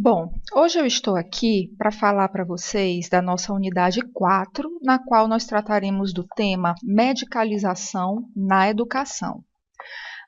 Bom, hoje eu estou aqui para falar para vocês da nossa unidade 4, na qual nós trataremos do tema medicalização na educação.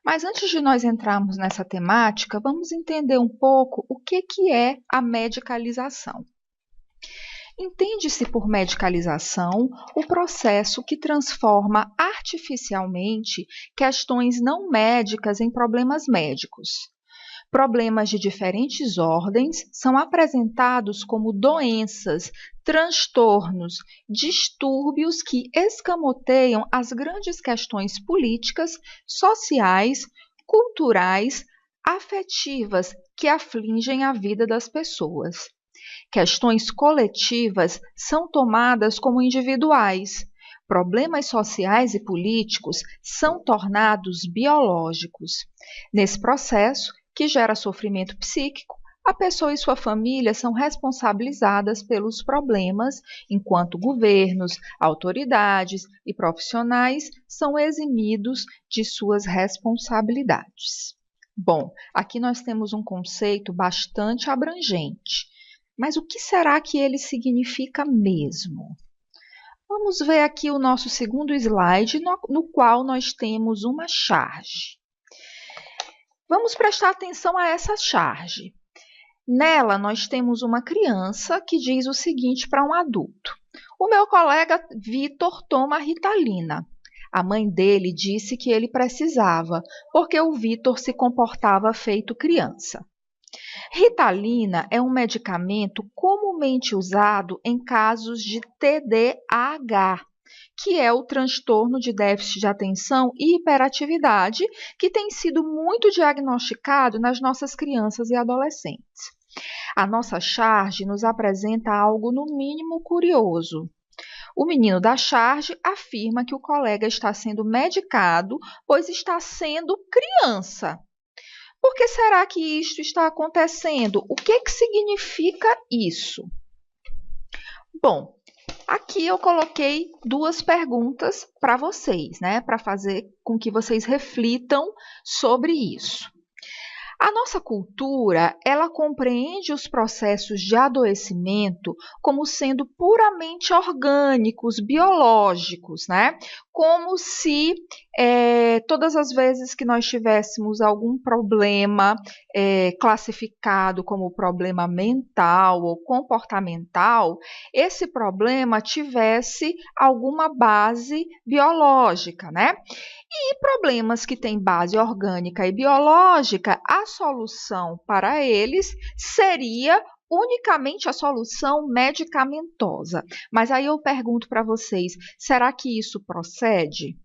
Mas antes de nós entrarmos nessa temática, vamos entender um pouco o que é a medicalização. Entende-se por medicalização o processo que transforma artificialmente questões não médicas em problemas médicos. Problemas de diferentes ordens são apresentados como doenças, transtornos, distúrbios que escamoteiam as grandes questões políticas, sociais, culturais, afetivas que afligem a vida das pessoas. Questões coletivas são tomadas como individuais. Problemas sociais e políticos são tornados biológicos. Nesse processo, que gera sofrimento psíquico, a pessoa e sua família são responsabilizadas pelos problemas, enquanto governos, autoridades e profissionais são eximidos de suas responsabilidades. Bom, aqui nós temos um conceito bastante abrangente, mas o que será que ele significa mesmo? Vamos ver aqui o nosso segundo slide, no qual nós temos uma charge. Vamos prestar atenção a essa charge. Nela, nós temos uma criança que diz o seguinte para um adulto: o meu colega Vitor toma Ritalina. A mãe dele disse que ele precisava, porque o Vitor se comportava feito criança. Ritalina é um medicamento comumente usado em casos de TDAH, que é o transtorno de déficit de atenção e hiperatividade, que tem sido muito diagnosticado nas nossas crianças e adolescentes. A nossa charge nos apresenta algo no mínimo curioso. O menino da charge afirma que o colega está sendo medicado, pois está sendo criança. Por que será que isto está acontecendo? O que significa isso? Bom, aqui eu coloquei duas perguntas para vocês, para fazer com que vocês reflitam sobre isso. A nossa cultura, ela compreende os processos de adoecimento como sendo puramente orgânicos, biológicos, Como se todas as vezes que nós tivéssemos algum problema classificado como problema mental ou comportamental, esse problema tivesse alguma base biológica, E problemas que têm base orgânica e biológica, a solução para eles seria unicamente a solução medicamentosa. Mas aí eu pergunto para vocês, será que isso procede?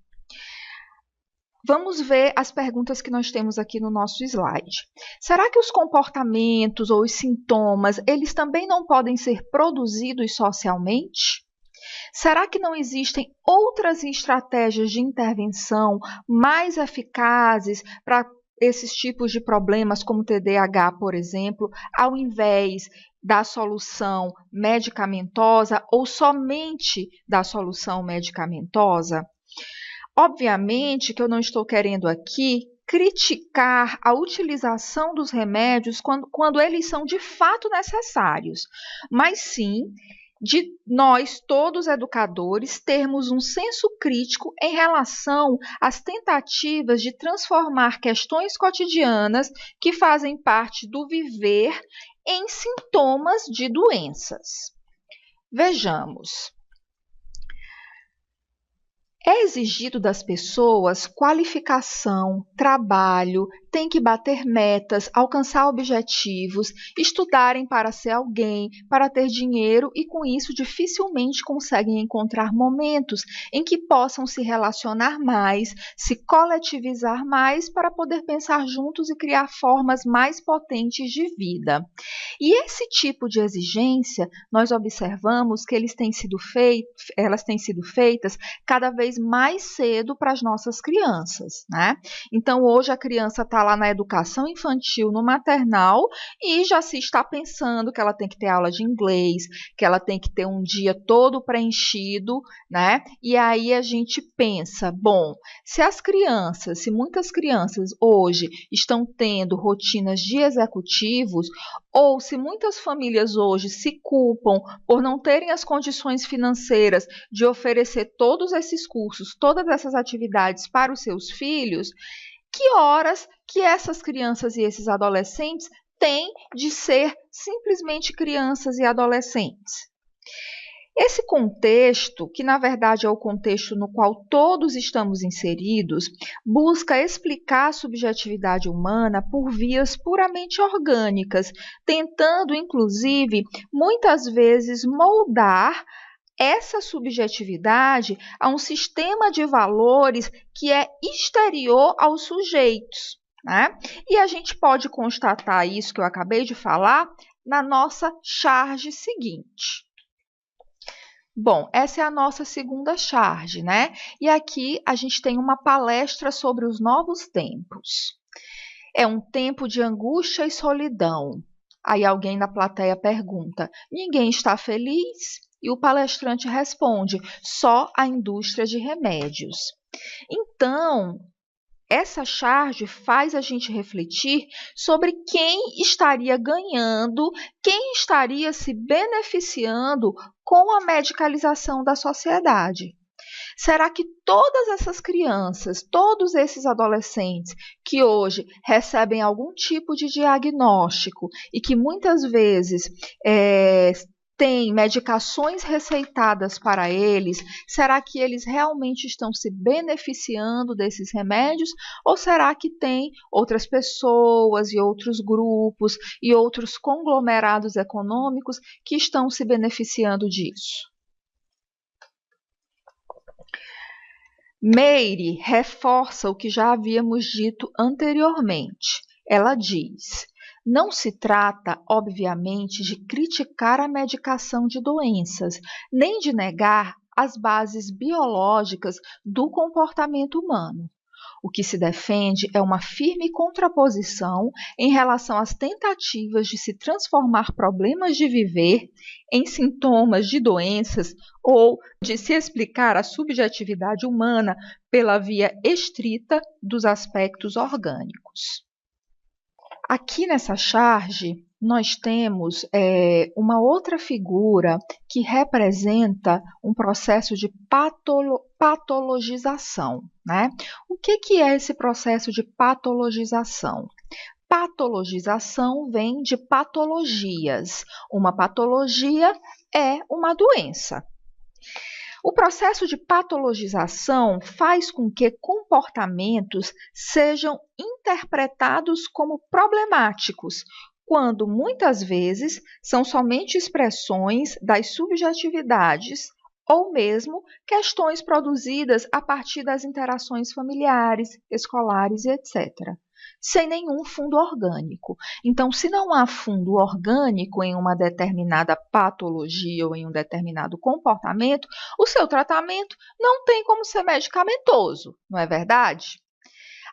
Vamos ver as perguntas que nós temos aqui no nosso slide. Será que os comportamentos ou os sintomas, eles também não podem ser produzidos socialmente? Será que não existem outras estratégias de intervenção mais eficazes para esses tipos de problemas, como TDAH, por exemplo, ao invés da solução medicamentosa ou somente da solução medicamentosa? Obviamente que eu não estou querendo aqui criticar a utilização dos remédios quando eles são de fato necessários, mas sim de nós, todos educadores, termos um senso crítico em relação às tentativas de transformar questões cotidianas que fazem parte do viver em sintomas de doenças. Vejamos. É exigido das pessoas qualificação, trabalho, tem que bater metas, alcançar objetivos, estudarem para ser alguém, para ter dinheiro e com isso dificilmente conseguem encontrar momentos em que possam se relacionar mais, se coletivizar mais para poder pensar juntos e criar formas mais potentes de vida. E esse tipo de exigência, nós observamos que elas têm sido feitas cada vez mais cedo para as nossas crianças, né? Então, hoje a criança está lá na educação infantil, no maternal, e já se está pensando que ela tem que ter aula de inglês, que ela tem que ter um dia todo preenchido, né? E aí a gente pensa, bom, se muitas crianças hoje estão tendo rotinas de executivos, ou se muitas famílias hoje se culpam por não terem as condições financeiras de oferecer todos esses cursos, todas essas atividades para os seus filhos, que horas que essas crianças e esses adolescentes têm de ser simplesmente crianças e adolescentes? Esse contexto, que na verdade é o contexto no qual todos estamos inseridos, busca explicar a subjetividade humana por vias puramente orgânicas, tentando, inclusive, muitas vezes moldar essa subjetividade a um sistema de valores que é exterior aos sujeitos, né? E a gente pode constatar isso que eu acabei de falar na nossa charge seguinte. Bom, essa é a nossa segunda charge, né? E aqui a gente tem uma palestra sobre os novos tempos. É um tempo de angústia e solidão. Aí alguém na plateia pergunta: ninguém está feliz? E o palestrante responde: só a indústria de remédios. Então, essa charge faz a gente refletir sobre quem estaria ganhando, quem estaria se beneficiando com a medicalização da sociedade. Será que todas essas crianças, todos esses adolescentes que hoje recebem algum tipo de diagnóstico e que muitas vezes têm medicações receitadas para eles, será que eles realmente estão se beneficiando desses remédios? Ou será que tem outras pessoas e outros grupos e outros conglomerados econômicos que estão se beneficiando disso? Meire reforça o que já havíamos dito anteriormente. Ela diz: não se trata, obviamente, de criticar a medicação de doenças, nem de negar as bases biológicas do comportamento humano. O que se defende é uma firme contraposição em relação às tentativas de se transformar problemas de viver em sintomas de doenças ou de se explicar a subjetividade humana pela via estrita dos aspectos orgânicos. Aqui nessa charge, nós temos uma outra figura que representa um processo de patologização, né? O que é esse processo de patologização? Patologização vem de patologias. Uma patologia é uma doença. O processo de patologização faz com que comportamentos sejam interpretados como problemáticos, quando muitas vezes são somente expressões das subjetividades ou mesmo questões produzidas a partir das interações familiares, escolares e etc., sem nenhum fundo orgânico. Então, se não há fundo orgânico em uma determinada patologia ou em um determinado comportamento, o seu tratamento não tem como ser medicamentoso, não é verdade?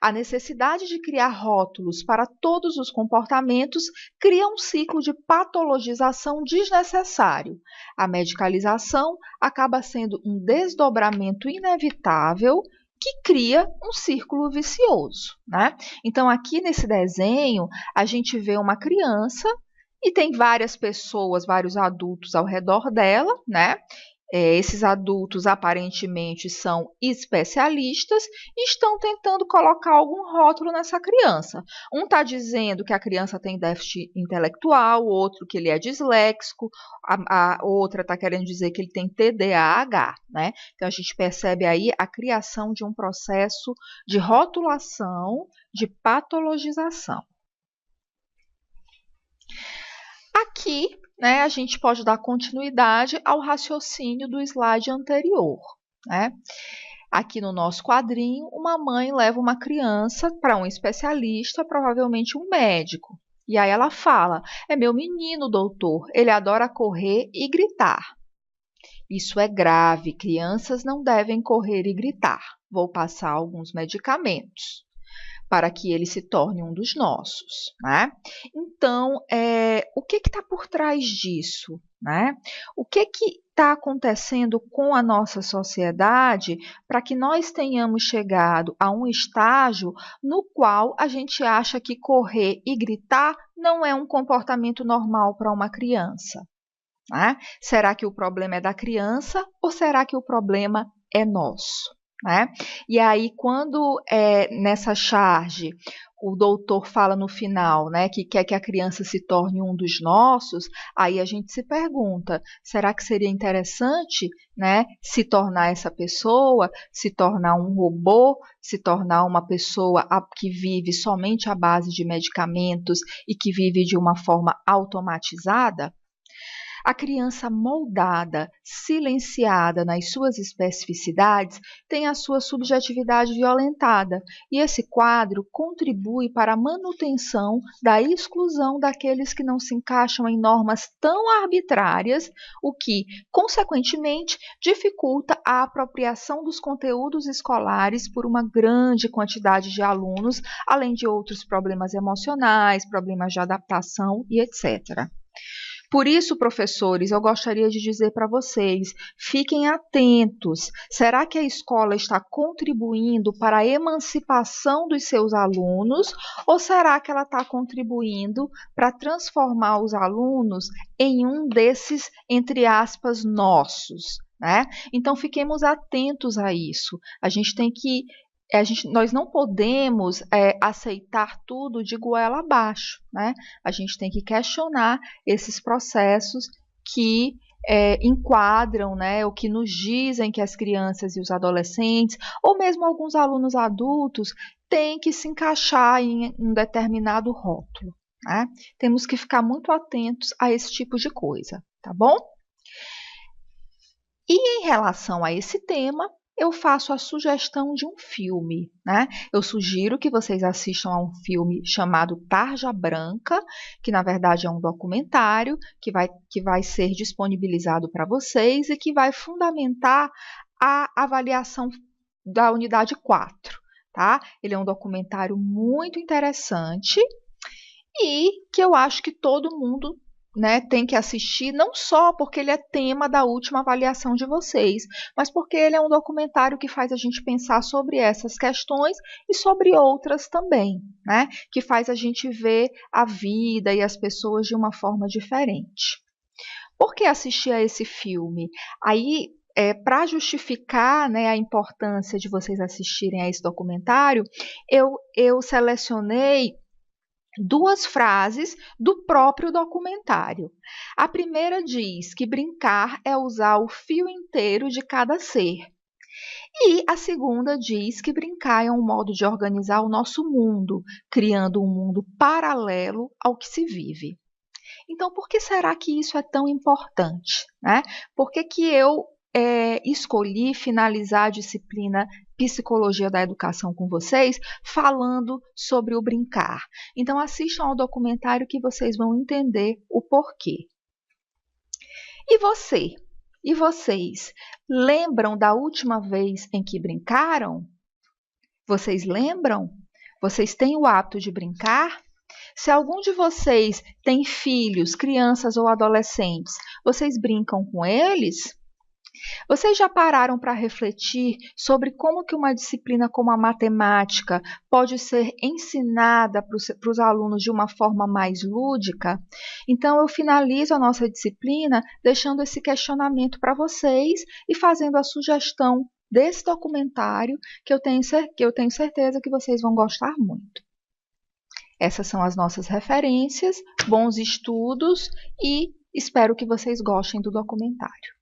A necessidade de criar rótulos para todos os comportamentos cria um ciclo de patologização desnecessário. A medicalização acaba sendo um desdobramento inevitável que cria um círculo vicioso, né? Então, aqui nesse desenho, a gente vê uma criança e tem várias pessoas, vários adultos ao redor dela, né? Esses adultos aparentemente são especialistas e estão tentando colocar algum rótulo nessa criança. Um está dizendo que a criança tem déficit intelectual, o outro que ele é disléxico, a outra está querendo dizer que ele tem TDAH, né? Então a gente percebe aí a criação de um processo de rotulação, de patologização. Aqui, né, a gente pode dar continuidade ao raciocínio do slide anterior, né? Aqui no nosso quadrinho, uma mãe leva uma criança para um especialista, provavelmente um médico. E aí ela fala: é meu menino, doutor, ele adora correr e gritar. Isso é grave, crianças não devem correr e gritar. Vou passar alguns medicamentos para que ele se torne um dos nossos, né? Então, o que está por trás disso, né? O que está acontecendo com a nossa sociedade para que nós tenhamos chegado a um estágio no qual a gente acha que correr e gritar não é um comportamento normal para uma criança, né? Será que o problema é da criança ou será que o problema é nosso? Né? E aí, quando nessa charge o doutor fala no final, né, que quer que a criança se torne um dos nossos, aí a gente se pergunta, será que seria interessante, né, se tornar essa pessoa, se tornar um robô, se tornar uma pessoa que vive somente à base de medicamentos e que vive de uma forma automatizada? A criança moldada, silenciada nas suas especificidades, tem a sua subjetividade violentada, e esse quadro contribui para a manutenção da exclusão daqueles que não se encaixam em normas tão arbitrárias, o que, consequentemente, dificulta a apropriação dos conteúdos escolares por uma grande quantidade de alunos, além de outros problemas emocionais, problemas de adaptação e etc. Por isso, professores, eu gostaria de dizer para vocês, fiquem atentos. Será que a escola está contribuindo para a emancipação dos seus alunos ou será que ela está contribuindo para transformar os alunos em um desses, entre aspas, nossos, né? Então, fiquemos atentos a isso. A gente tem que nós não podemos aceitar tudo de goela abaixo, né? A gente tem que questionar esses processos que enquadram, né, o que nos dizem que as crianças e os adolescentes, ou mesmo alguns alunos adultos, têm que se encaixar em um determinado rótulo, né? Temos que ficar muito atentos a esse tipo de coisa, tá bom? E em relação a esse tema, eu faço a sugestão de um filme, né? Eu sugiro que vocês assistam a um filme chamado Tarja Branca, que na verdade é um documentário que vai ser disponibilizado para vocês e que vai fundamentar a avaliação da unidade 4, tá? Ele é um documentário muito interessante e que eu acho que todo mundo, né, tem que assistir, não só porque ele é tema da última avaliação de vocês, mas porque ele é um documentário que faz a gente pensar sobre essas questões e sobre outras também, né, que faz a gente ver a vida e as pessoas de uma forma diferente. Por que assistir a esse filme? Aí, para justificar, né, a importância de vocês assistirem a esse documentário, eu selecionei duas frases do próprio documentário. A primeira diz que brincar é usar o fio inteiro de cada ser. E a segunda diz que brincar é um modo de organizar o nosso mundo, criando um mundo paralelo ao que se vive. Então, por que será que isso é tão importante, né? Por que eu escolhi finalizar a disciplina Psicologia da Educação com vocês, falando sobre o brincar? Então, assistam ao documentário que vocês vão entender o porquê. E você? E vocês? Lembram da última vez em que brincaram? Vocês lembram? Vocês têm o hábito de brincar? Se algum de vocês tem filhos, crianças ou adolescentes, vocês brincam com eles? Vocês já pararam para refletir sobre como que uma disciplina como a matemática pode ser ensinada para os alunos de uma forma mais lúdica? Então, eu finalizo a nossa disciplina deixando esse questionamento para vocês e fazendo a sugestão desse documentário que eu tenho certeza que vocês vão gostar muito. Essas são as nossas referências, bons estudos e espero que vocês gostem do documentário.